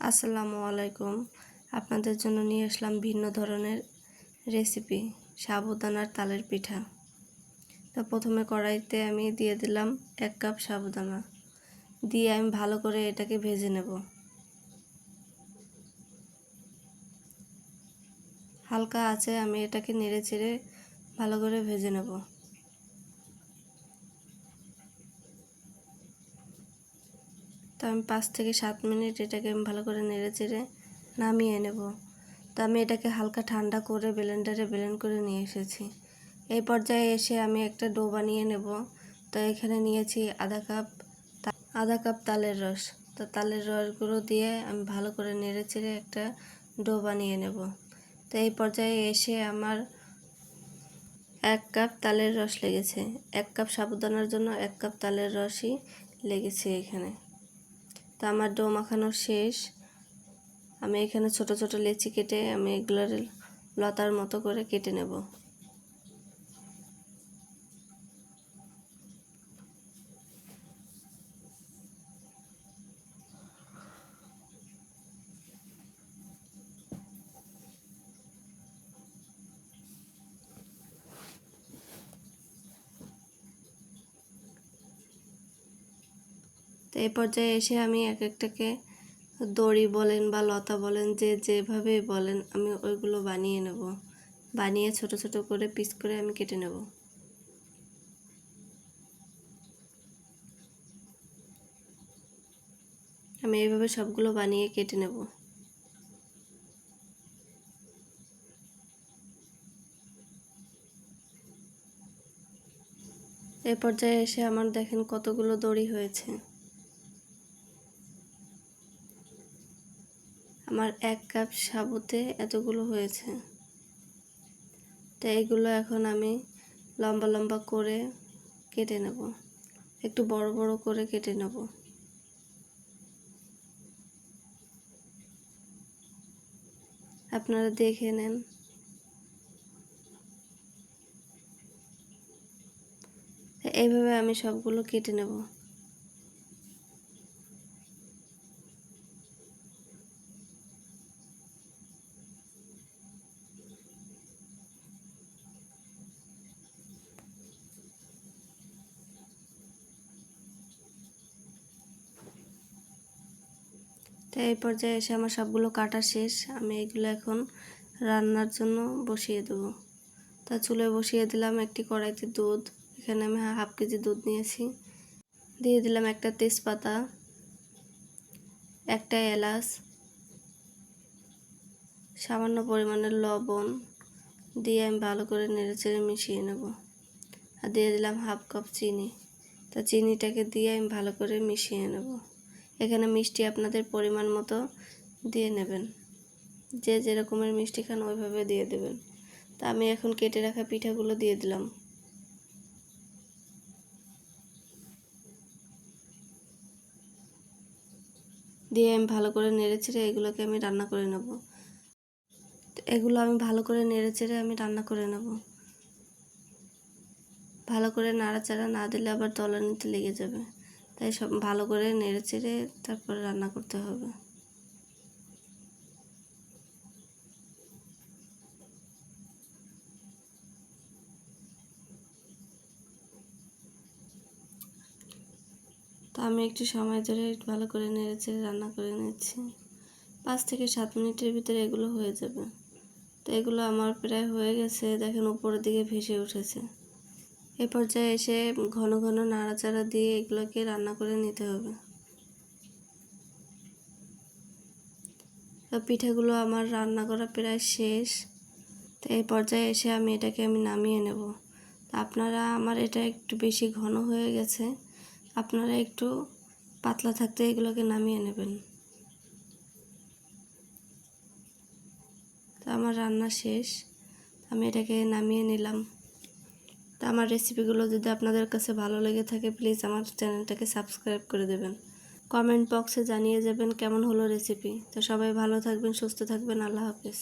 আসসালামু আলাইকুম। আপনাদের জন্য নিয়ে আসলাম ভিন্ন ধরনের রেসিপি, সাবুদানার তালের পিঠা। তো প্রথমে কড়াইতে আমি দিয়ে দিলাম 1 কাপ সাবুদানা, দিয়ে আমি ভালো করে এটাকে ভেজে নেব। হালকা আঁচে আমি এটাকে নেড়ে চেড়ে ভালো করে ভেজে নেব। তো আমি 5 থেকে 7 মিনিট এটাকে আমি ভালো করে নেড়ে চেড়ে নামিয়ে নেব। তো আমি এটাকে হালকা ঠান্ডা করে ব্লেন্ডারে ব্লেন্ড করে নিয়ে এসেছি। এই পর্যায়ে এসে আমি একটা ডো বানিয়ে নেব। তো এখানে নিয়েছি আধা কাপ তালের রস। তো তালের রসগুলো দিয়ে আমি ভালো করে নেড়ে চেড়ে একটা ডো বানিয়ে নেব। তো এই পর্যায়ে এসে আমার 1 কাপ তালের রস লেগেছে। 1 কাপ সাবুদানার জন্য 1 কাপ তালের রসই লেগেছে এখানে। তো আমার ডো মাখানো শেষ। আমি এখানে ছোট ছোট লেচি কেটে আমি এগুলোর লতার মতো করে কেটে নেব। তো এই পর্যায়ে এসে আমি এক একটাকে দড়ি বলেন বা লতা বলেন, যেভাবে বলেন, আমি ওইগুলো বানিয়ে নেব। বানিয়ে ছোট ছোট করে পিস করে আমি কেটে নেব। আমি এইভাবে সবগুলো বানিয়ে কেটে নেব। এই পর্যায়ে এসে আমার দেখেন কতগুলো দড়ি হয়েছে। আমার 1 কাপ সাবুতে এতগুলো হয়েছে। তো এইগুলো এখন আমি লম্বা লম্বা করে কেটে নেব, একটু বড় বড় করে কেটে নেব। আপনারা দেখে নেন। এইভাবে আমি সবগুলো কেটে নেব। তো এই পর্যায়ে এসে আমার সবগুলো কাটা শেষ। আমি এগুলো এখন রান্নার জন্য বসিয়ে দেব। তা চুলায় বসিয়ে দিলাম একটি কড়াইতে দুধ। এখানে আমি 1/2 কেজি দুধ নিয়েছি। দিয়ে দিলাম একটা তেজপাতা, একটা এলাচ, সামান্য পরিমাণের লবণ দিয়ে আমি ভালো করে নেড়েচেড়ে মিশিয়ে নেব। আর দিয়ে দিলাম 1/2 কাপ চিনি। তা চিনিটাকে দিয়ে আমি ভালো করে মিশিয়ে নেব। এখানে মিষ্টি আপনাদের পরিমাণ মতো দিয়ে নেবেন, যে যেরকমের মিষ্টি খান ওইভাবে দিয়ে দেবেন। তা আমি এখন কেটে রাখা পিঠাগুলো দিয়ে দিলাম। দিয়ে আমি ভালো করে নেড়েচেড়ে এগুলোকে আমি রান্না করে নেব। এগুলো আমি ভালো করে নেড়েচেড়ে আমি রান্না করে নেব। ভালো করে নাড়াচাড়া না দিলে আবার তলানিতে লেগে যাবে, তাই সব ভালো করে নেড়েচেড়ে তারপরে রান্না করতে হবে। তো আমি একটু সময় ধরে ভালো করে নেড়েচেড়ে রান্না করে নিচ্ছি। 5 থেকে 7 মিনিটের ভিতরে এগুলো হয়ে যাবে। তো এগুলো আমার প্রায় হয়ে গেছে, দেখেন উপরের দিকে ভেসে উঠেছে। এই পর্যায়ে এসে ঘন ঘন নাড়াচাড়া দিয়ে এগুলোকে রান্না করে নিতে হবে। তো পিঠাগুলো আমার রান্না করা প্রায় শেষ। তো এই পর্যায়ে এসে আমি এটাকে নামিয়ে নেব। আপনারা, আমার এটা একটু বেশি ঘন হয়ে গেছে, আপনারা একটু পাতলা থাকতে এগুলোকে নামিয়ে নেবেন। তো আমার রান্না শেষ, আমি এটাকে নামিয়ে নিলাম। তো আমার রেসিপিগুলো যদি আপনাদের কাছে ভালো লেগে থাকে, প্লিজ আমার চ্যানেলটাকে সাবস্ক্রাইব করে দেবেন। কমেন্ট বক্সে জানিয়ে যাবেন কেমন হলো রেসিপি। তো সবাই ভালো থাকবেন, সুস্থ থাকবেন। আল্লাহ হাফেজ।